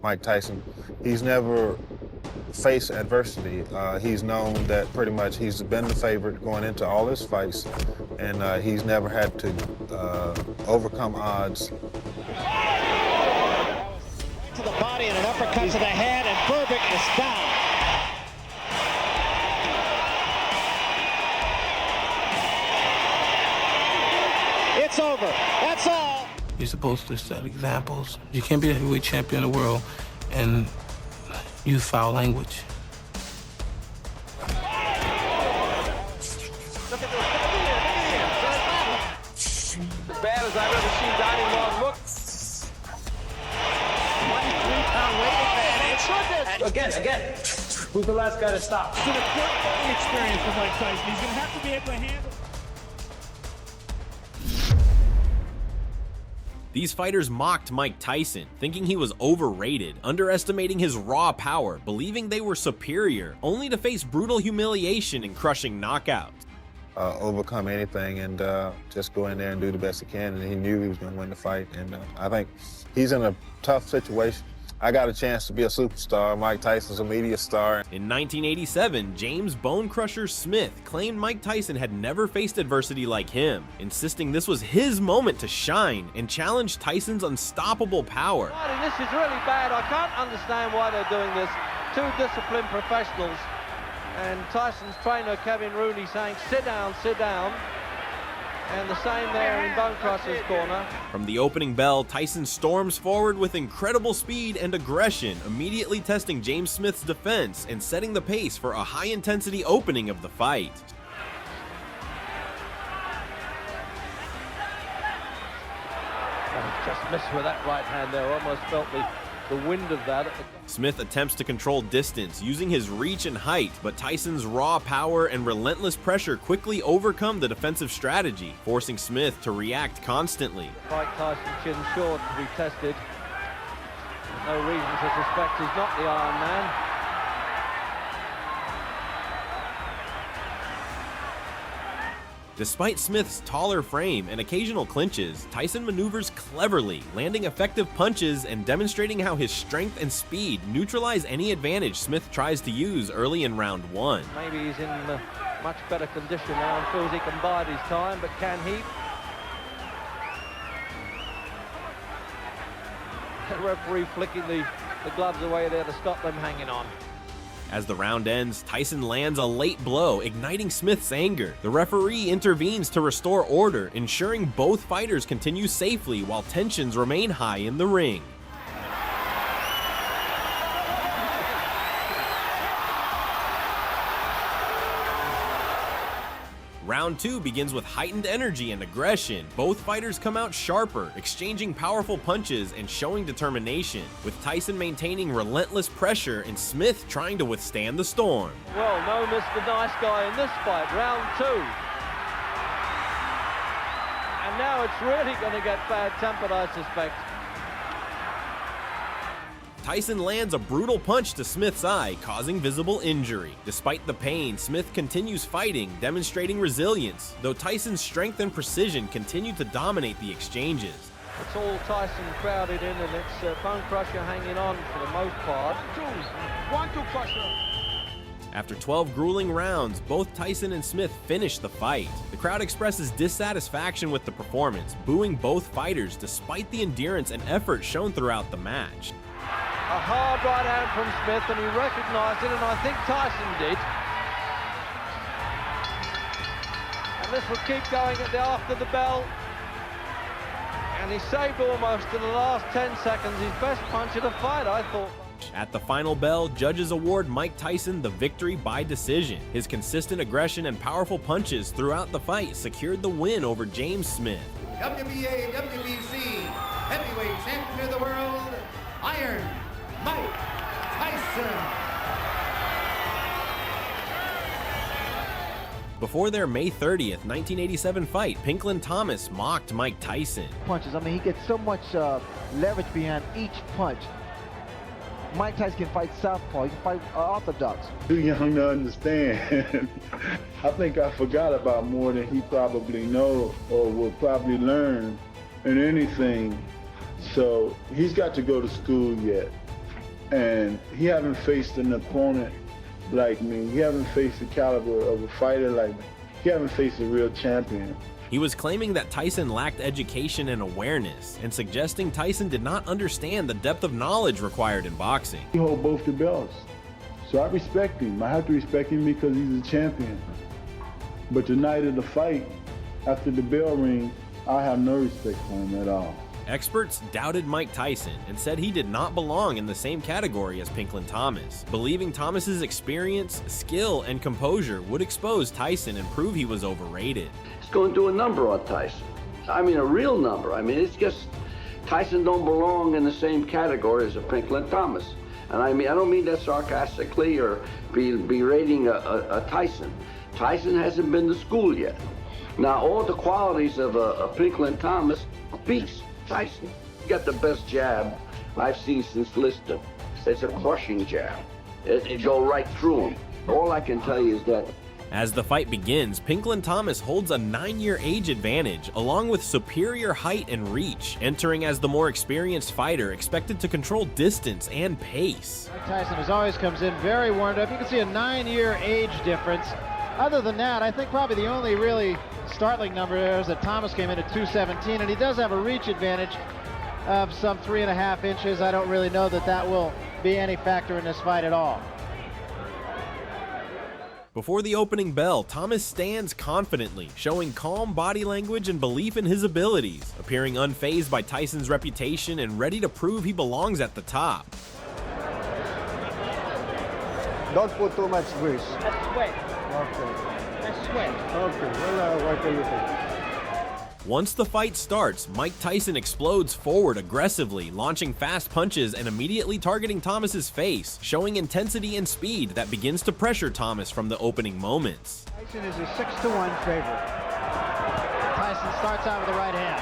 Mike Tyson, he's never faced adversity. He's known that pretty much he's been the favorite going into all his fights, and he's never had to overcome odds. To the body and an uppercut to the head, and Burbick is down. It's over. That's all. You're supposed to set examples. You can't be a heavyweight champion of the world and use foul language. As bad as I've ever seen Donnie Long look. 23-pound weight advantage. Again. Who's the last guy to stop? It's an important learning experience for Mike Tyson. He's going to have to be able to handle. These fighters mocked Mike Tyson, thinking he was overrated, underestimating his raw power, believing they were superior, only to face brutal humiliation and crushing knockouts. Overcome anything and just go in there and do the best he can, and he knew he was going to win the fight, and I think he's in a tough situation. I got a chance to be a superstar. Mike Tyson's a media star. In 1987, James Bone Crusher Smith claimed Mike Tyson had never faced adversity like him, insisting this was his moment to shine and challenge Tyson's unstoppable power. This is really bad. I can't understand why they're doing this. Two disciplined professionals. And Tyson's trainer, Kevin Rooney, saying, sit down, sit down. And the same there in Bone Crusher's corner. From the opening bell, Tyson storms forward with incredible speed and aggression, immediately testing James Smith's defense and setting the pace for a high-intensity opening of the fight. Just missed with that right hand there. Almost felt the wind of that. Smith attempts to control distance, using his reach and height, but Tyson's raw power and relentless pressure quickly overcome the defensive strategy, forcing Smith to react constantly. Mike Tyson chin short to be tested. No reason to suspect he's not the Iron Man. Despite Smith's taller frame and occasional clinches, Tyson maneuvers cleverly, landing effective punches and demonstrating how his strength and speed neutralize any advantage Smith tries to use early in round one. Maybe he's in much better condition now and feels he can bide his time, but can he? The referee flicking the gloves away there to stop them hanging on. As the round ends, Tyson lands a late blow, igniting Smith's anger. The referee intervenes to restore order, ensuring both fighters continue safely while tensions remain high in the ring. Round 2 begins with heightened energy and aggression. Both fighters come out sharper, exchanging powerful punches and showing determination, with Tyson maintaining relentless pressure and Smith trying to withstand the storm. Well, no Mr. Nice Guy in this fight, round 2. And now it's really going to get bad-tempered, I suspect. Tyson lands a brutal punch to Smith's eye, causing visible injury. Despite the pain, Smith continues fighting, demonstrating resilience, though Tyson's strength and precision continue to dominate the exchanges. It's all Tyson crowded in, and it's Bone Crusher hanging on for the most part. 1-2 Crusher. After 12 grueling rounds, both Tyson and Smith finish the fight. The crowd expresses dissatisfaction with the performance, booing both fighters despite the endurance and effort shown throughout the match. A hard right hand from Smith, and he recognized it, and I think Tyson did. And this will keep going after the bell. And he saved almost in the last 10 seconds his best punch of the fight, I thought. At the final bell, judges award Mike Tyson the victory by decision. His consistent aggression and powerful punches throughout the fight secured the win over James Smith. WBA, WBC, heavyweight champion of the world, Iron Mike Tyson. Before their May 30th, 1987 fight, Pinklin Thomas mocked Mike Tyson. Punches. I mean, he gets so much leverage behind each punch. Mike Tyson can fight southpaw, he can fight orthodox. Too young to understand. I think I forgot about more than he probably knows or will probably learn in anything. So he's got to go to school yet. And he haven't faced an opponent like me. He haven't faced the caliber of a fighter like me. He haven't faced a real champion. He was claiming that Tyson lacked education and awareness, and suggesting Tyson did not understand the depth of knowledge required in boxing. He holds both the belts. So I respect him. I have to respect him because he's a champion. But the night of the fight, after the bell ring, I have no respect for him at all. Experts doubted Mike Tyson and said he did not belong in the same category as Pinklon Thomas, believing Thomas's experience, skill, and composure would expose Tyson and prove he was overrated. It's going to do a number on Tyson. I mean, a real number. I mean, it's just Tyson don't belong in the same category as a Pinklon Thomas. And I mean, I don't mean that sarcastically or berating a Tyson. Tyson hasn't been to school yet. Now, all the qualities of a Pinklon Thomas beats Tyson. He got the best jab I've seen since Lister. It's a crushing jab. It go right through him. All I can tell you is that as the fight begins, Pinklon Thomas holds a 9-year age advantage, along with superior height and reach, entering as the more experienced fighter, expected to control distance and pace. Mike Tyson, as always, comes in very warmed up. You can see a 9-year age difference. Other than that, I think probably the only really startling number there is that Thomas came in at 217, and he does have a reach advantage of some 3.5 inches. I don't really know that that will be any factor in this fight at all. Before the opening bell, Thomas stands confidently, showing calm body language and belief in his abilities, appearing unfazed by Tyson's reputation and ready to prove he belongs at the top. Don't put too much grease. That's sweat. Okay. That's sweat. Okay. Well, what do you think? Once the fight starts, Mike Tyson explodes forward aggressively, launching fast punches and immediately targeting Thomas's face, showing intensity and speed that begins to pressure Thomas from the opening moments. Tyson is a 6-1 favorite. Tyson starts out with the right hand.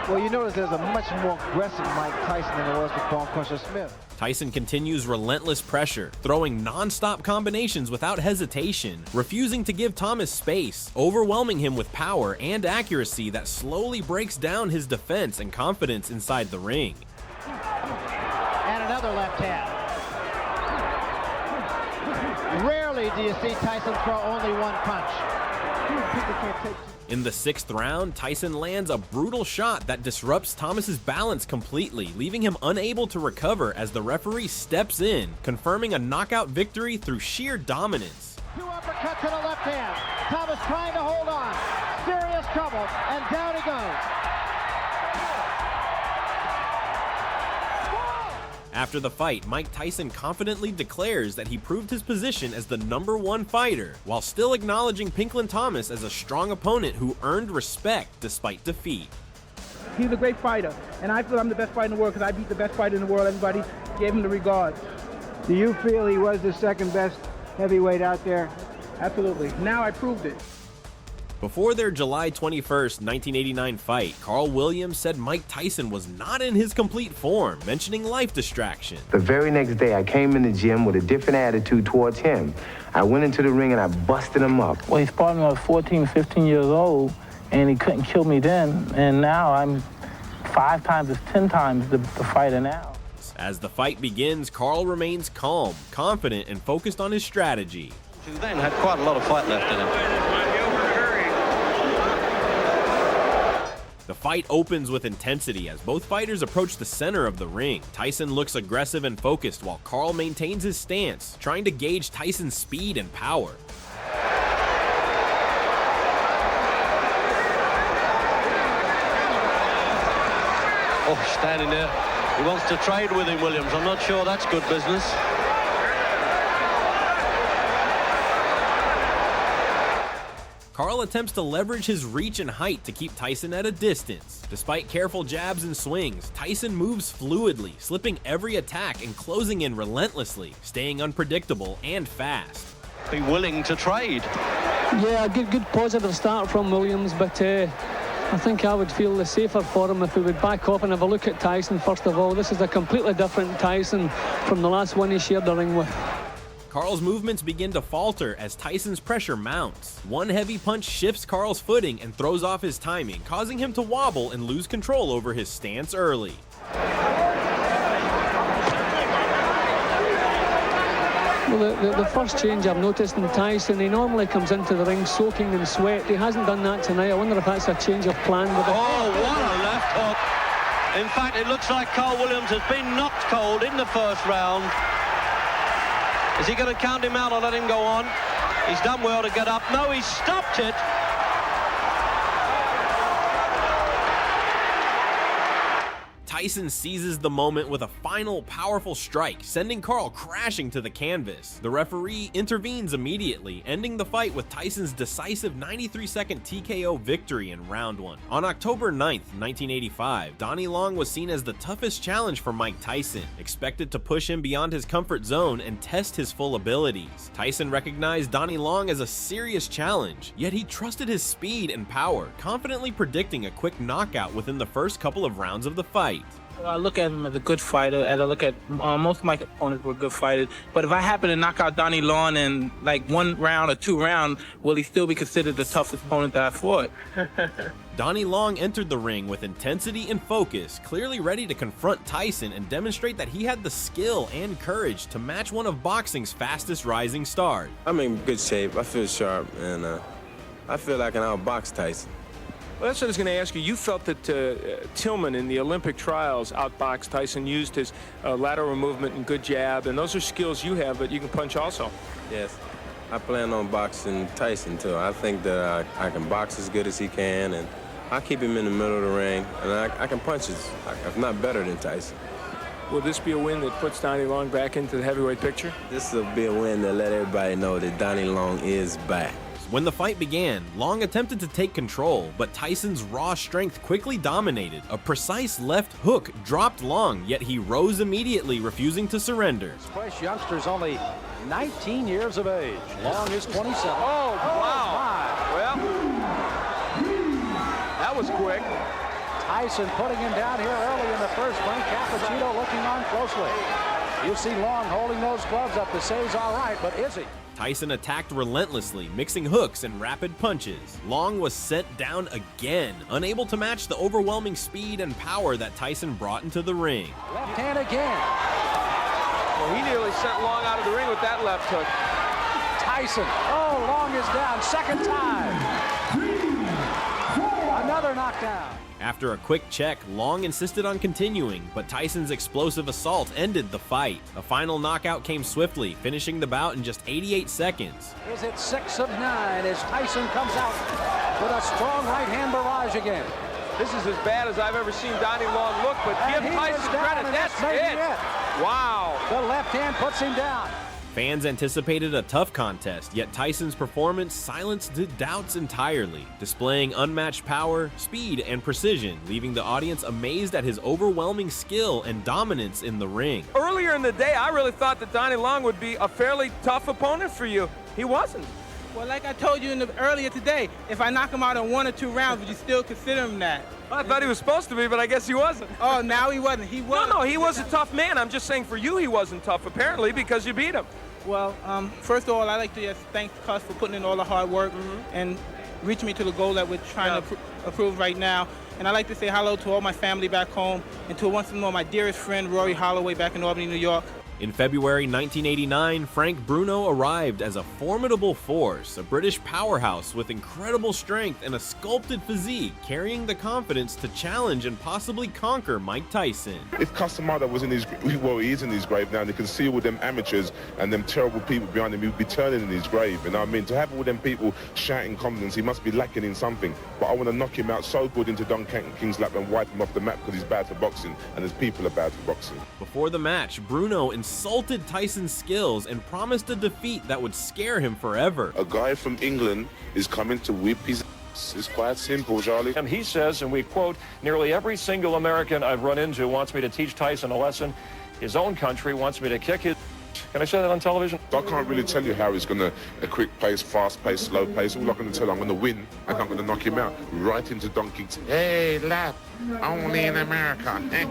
Well, you notice there's a much more aggressive Mike Tyson than there was with Bone Crusher Smith. Tyson continues relentless pressure, throwing non-stop combinations without hesitation, refusing to give Thomas space, overwhelming him with power and accuracy that slowly breaks down his defense and confidence inside the ring. And another left hand. Rarely do you see Tyson throw only one punch. People can't take. In the 6th round, Tyson lands a brutal shot that disrupts Thomas's balance completely, leaving him unable to recover as the referee steps in, confirming a knockout victory through sheer dominance. 2 uppercuts to the left hand. Thomas trying to hold on. Serious trouble, and down he goes. After the fight, Mike Tyson confidently declares that he proved his position as the #1 fighter, while still acknowledging Pinklon Thomas as a strong opponent who earned respect despite defeat. He's a great fighter, and I feel I'm the best fighter in the world because I beat the best fighter in the world. Everybody gave him the regard. Do you feel he was the second best heavyweight out there? Absolutely. Now I proved it. Before their July 21st, 1989 fight, Carl Williams said Mike Tyson was not in his complete form, mentioning life distraction. The very next day, I came in the gym with a different attitude towards him. I went into the ring and I busted him up. Well, he sparred me when I was 14, 15 years old, and he couldn't kill me then. And now I'm 5 times, 10 times the fighter now. As the fight begins, Carl remains calm, confident, and focused on his strategy. Who then had quite a lot of fight left in him. The fight opens with intensity as both fighters approach the center of the ring. Tyson looks aggressive and focused while Carl maintains his stance, trying to gauge Tyson's speed and power. Oh, standing there. He wants to trade with him, Williams. I'm not sure that's good business. Carl attempts to leverage his reach and height to keep Tyson at a distance. Despite careful jabs and swings, Tyson moves fluidly, slipping every attack and closing in relentlessly, staying unpredictable and fast. Be willing to trade. Yeah, a good positive start from Williams, but I think I would feel the safer for him if he would back off and have a look at Tyson first of all. This is a completely different Tyson from the last one he shared the ring with. Carl's movements begin to falter as Tyson's pressure mounts. One heavy punch shifts Carl's footing and throws off his timing, causing him to wobble and lose control over his stance early. Well, the first change I've noticed in Tyson, he normally comes into the ring soaking in sweat. He hasn't done that tonight. I wonder if that's a change of plan. With oh, what a left hook. In fact, it looks like Carl Williams has been knocked cold in the first round. Is he going to count him out or let him go on? He's done well to get up. No, he stopped it. Tyson seizes the moment with a final powerful strike, sending Carl crashing to the canvas. The referee intervenes immediately, ending the fight with Tyson's decisive 93-second TKO victory in round 1. On October 9th, 1985, Donnie Long was seen as the toughest challenge for Mike Tyson, expected to push him beyond his comfort zone and test his full abilities. Tyson recognized Donnie Long as a serious challenge, yet he trusted his speed and power, confidently predicting a quick knockout within the first couple of rounds of the fight. I look at him as a good fighter, and I look at most of my opponents were good fighters. But if I happen to knock out Donnie Long in like 1 round or 2 rounds, will he still be considered the toughest opponent that I fought? Donnie Long entered the ring with intensity and focus, clearly ready to confront Tyson and demonstrate that he had the skill and courage to match one of boxing's fastest rising stars. I'm in good shape. I feel sharp, and I feel like I can outbox Tyson. Well, that's what I was going to ask you. You felt that Tillman in the Olympic trials outboxed Tyson, used his lateral movement and good jab, and those are skills you have, but you can punch also. Yes, I plan on boxing Tyson, too. I think that I can box as good as he can, and I keep him in the middle of the ring, and I can punch if not better than Tyson. Will this be a win that puts Donnie Long back into the heavyweight picture? This will be a win that let everybody know that Donnie Long is back. When the fight began, Long attempted to take control, but Tyson's raw strength quickly dominated. A precise left hook dropped Long, yet he rose immediately, refusing to surrender. This fresh youngster's only 19 years of age. Long is 27. Oh, wow. Well, that was quick. Tyson putting him down here early in the first. Frank Cappuccino looking on closely. You see Long holding those gloves up to say he's all right, but is he? Tyson attacked relentlessly, mixing hooks and rapid punches. Long was sent down again, unable to match the overwhelming speed and power that Tyson brought into the ring. Left hand again. Well, he nearly sent Long out of the ring with that left hook. Tyson. Oh, Long is down. Second time. Another knockdown. After a quick check, Long insisted on continuing, but Tyson's explosive assault ended the fight. A final knockout came swiftly, finishing the bout in just 88 seconds. Is it 6 of 9 as Tyson comes out with a strong right-hand barrage again? This is as bad as I've ever seen Donnie Long look, but give Tyson credit. That's it. Wow. The left hand puts him down. Fans anticipated a tough contest, yet Tyson's performance silenced the doubts entirely, displaying unmatched power, speed, and precision, leaving the audience amazed at his overwhelming skill and dominance in the ring. Earlier in the day, I really thought that Donnie Long would be a fairly tough opponent for you. He wasn't. Well, like I told you earlier today, if I knock him out in 1 or 2 rounds, would you still consider him that? I thought he was supposed to be, but I guess he wasn't. Oh, now he wasn't. He was. No, he was a tough man. I'm just saying for you he wasn't tough, apparently, because you beat him. Well, first of all, I'd like to just thank Cus for putting in all the hard work and reaching me to the goal that we're trying to approve right now. And I'd like to say hello to all my family back home and to once more my dearest friend, Rory Holloway, back in Albany, New York. In February 1989, Frank Bruno arrived as a formidable force, a British powerhouse with incredible strength and a sculpted physique, carrying the confidence to challenge and possibly conquer Mike Tyson. If Casamada was in his, well, he is in his grave now, and you can see all them amateurs and them terrible people behind him, he would be turning in his grave. You know what I mean? To have all them people shouting confidence, he must be lacking in something. But I want to knock him out so good into Don King's lap and wipe him off the map because he's bad for boxing, and his people are bad for boxing. Before the match, Bruno insulted Tyson's skills and promised a defeat that would scare him forever. A guy from England is coming to whip his ass. It's quite simple, Charlie. And he says, and we quote, "Nearly every single American I've run into wants me to teach Tyson a lesson. His own country wants me to kick his..." Can I say that on television? I can't really tell you how he's going to, a quick pace, fast pace, slow pace. All I can tell you, I'm going to win and I'm going to knock him out right into Don King's. Hey, lad, only in America. You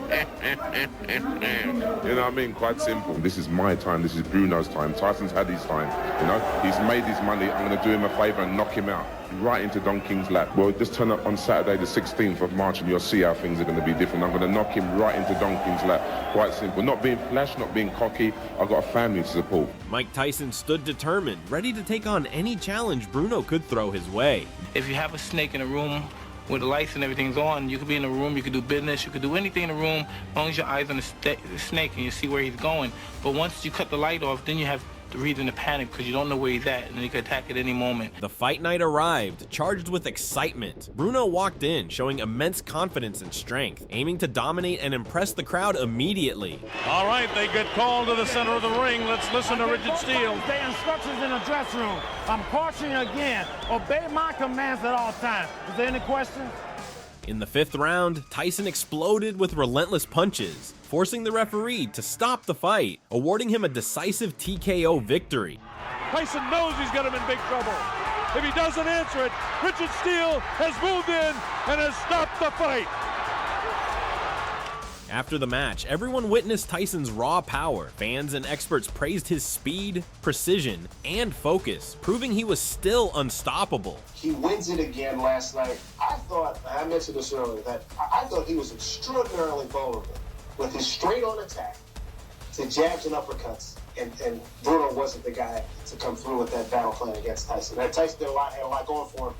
know what I mean? Quite simple. This is my time. This is Bruno's time. Tyson's had his time. You know, he's made his money. I'm going to do him a favor and knock him out. right into Don King's lap. Well, just turn up on Saturday the 16th of March and you'll see how things are going to be different. I'm going to knock him right into Don King's lap. Quite simple. Not being flash, not being cocky. I've got a family to support. Mike Tyson stood determined, ready to take on any challenge Bruno could throw his way. If you have a snake in a room with the lights and everything's on, you could be in a room, you could do business, you could do anything in the room, as long as your eyes on the snake and you see where he's going. But once you cut the light off, then you have the reason to panic because you don't know where he's at and he could attack at any moment. The fight night arrived, charged with excitement. Bruno walked in, showing immense confidence and strength, aiming to dominate and impress the crowd immediately. All right, they get called to the center of the ring. Let's listen to Richard Steele. The instructions in the dressing room. I'm cautioning you again. Obey my commands at all times. Is there any questions? In the 5th round, Tyson exploded with relentless punches, forcing the referee to stop the fight, awarding him a decisive TKO victory. Tyson knows he's got him in big trouble. If he doesn't answer it, Richard Steele has moved in and has stopped the fight. After the match, everyone witnessed Tyson's raw power. Fans and experts praised his speed, precision, and focus, proving he was still unstoppable. He wins it again last night. I mentioned this earlier, that I thought he was extraordinarily vulnerable with his straight-on attack to jabs and uppercuts, and Bruno wasn't the guy to come through with that battle plan against Tyson. Now, Tyson had a lot going for him,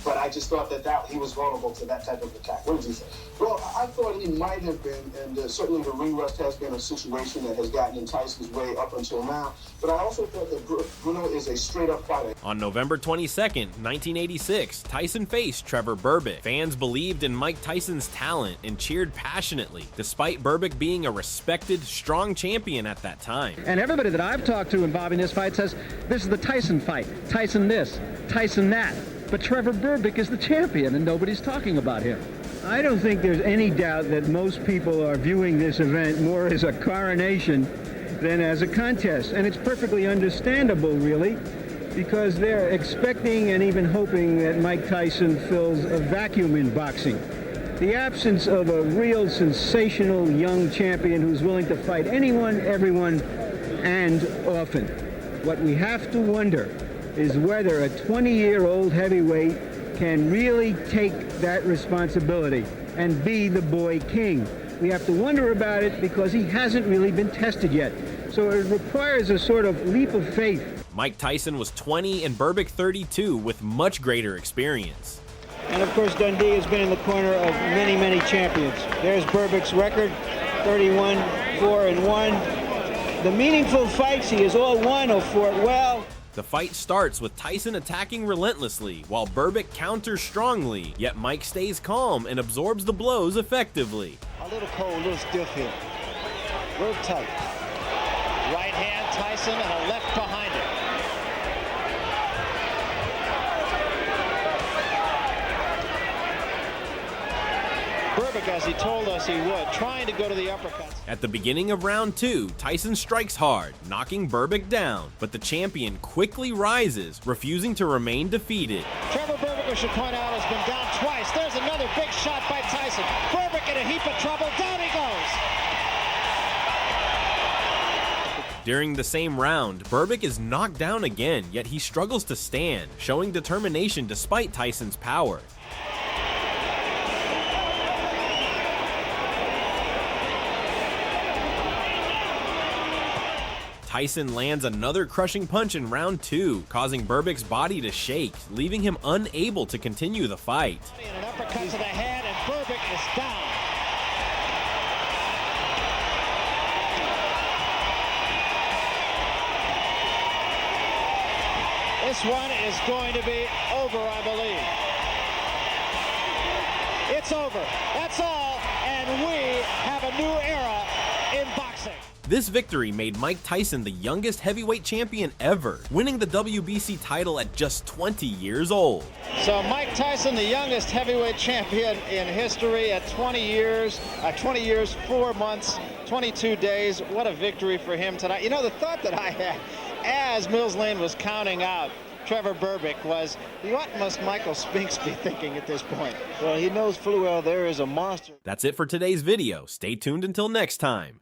but I just thought that he was vulnerable to that type of attack. What did you think? Well, I thought he might have been, and certainly the ring rust has been a situation that has gotten in Tyson's way up until now, but I also thought that Bruno is a straight-up fighter. On November 22nd, 1986, Tyson faced Trevor Berbick. Fans believed in Mike Tyson's talent and cheered passionately, despite Berbick being a respected, strong champion at that time. And everybody that I've talked to involving this fight says, this is the Tyson fight, Tyson this, Tyson that. But Trevor Berbick is the champion, and nobody's talking about him. I don't think there's any doubt that most people are viewing this event more as a coronation than as a contest. And it's perfectly understandable, really, because they're expecting and even hoping that Mike Tyson fills a vacuum in boxing. The absence of a real sensational young champion who's willing to fight anyone, everyone, and often. What we have to wonder is whether a 20-year-old heavyweight can really take that responsibility and be the boy king. We have to wonder about it because he hasn't really been tested yet. So it requires a sort of leap of faith. Mike Tyson was 20 and Berbick 32 with much greater experience. And of course Dundee has been in the corner of many, many champions. There's Berbick's record, 31, 4-1. The meaningful fights, he has all won or fought well. The fight starts with Tyson attacking relentlessly, while Berbick counters strongly, yet Mike stays calm and absorbs the blows effectively. A little cold, a little stiff here. Real tight. Right hand, Tyson, and a left behind it. Berbick, as he told us he would, trying to go to the uppercuts. At the beginning of round 2, Tyson strikes hard, knocking Berbick down, but the champion quickly rises, refusing to remain defeated. Trevor Berbick, we should point out, has been down twice. There's another big shot by Tyson. Berbick in a heap of trouble. Down he goes. During the same round, Berbick is knocked down again, yet he struggles to stand, showing determination despite Tyson's power. Tyson lands another crushing punch in round 2, causing Berbick's body to shake, leaving him unable to continue the fight. And an uppercut to the head, and Berbick is down. This one is going to be over, I believe. It's over. That's all, and we have a new era in boxing. This victory made Mike Tyson the youngest heavyweight champion ever, winning the WBC title at just 20 years old. So Mike Tyson, the youngest heavyweight champion in history at 20 years, 4 months, 22 days. What a victory for him tonight. You know, the thought that I had as Mills Lane was counting out Trevor Berbick was, what must Michael Spinks be thinking at this point? Well, he knows fully well there is a monster. That's it for today's video. Stay tuned until next time.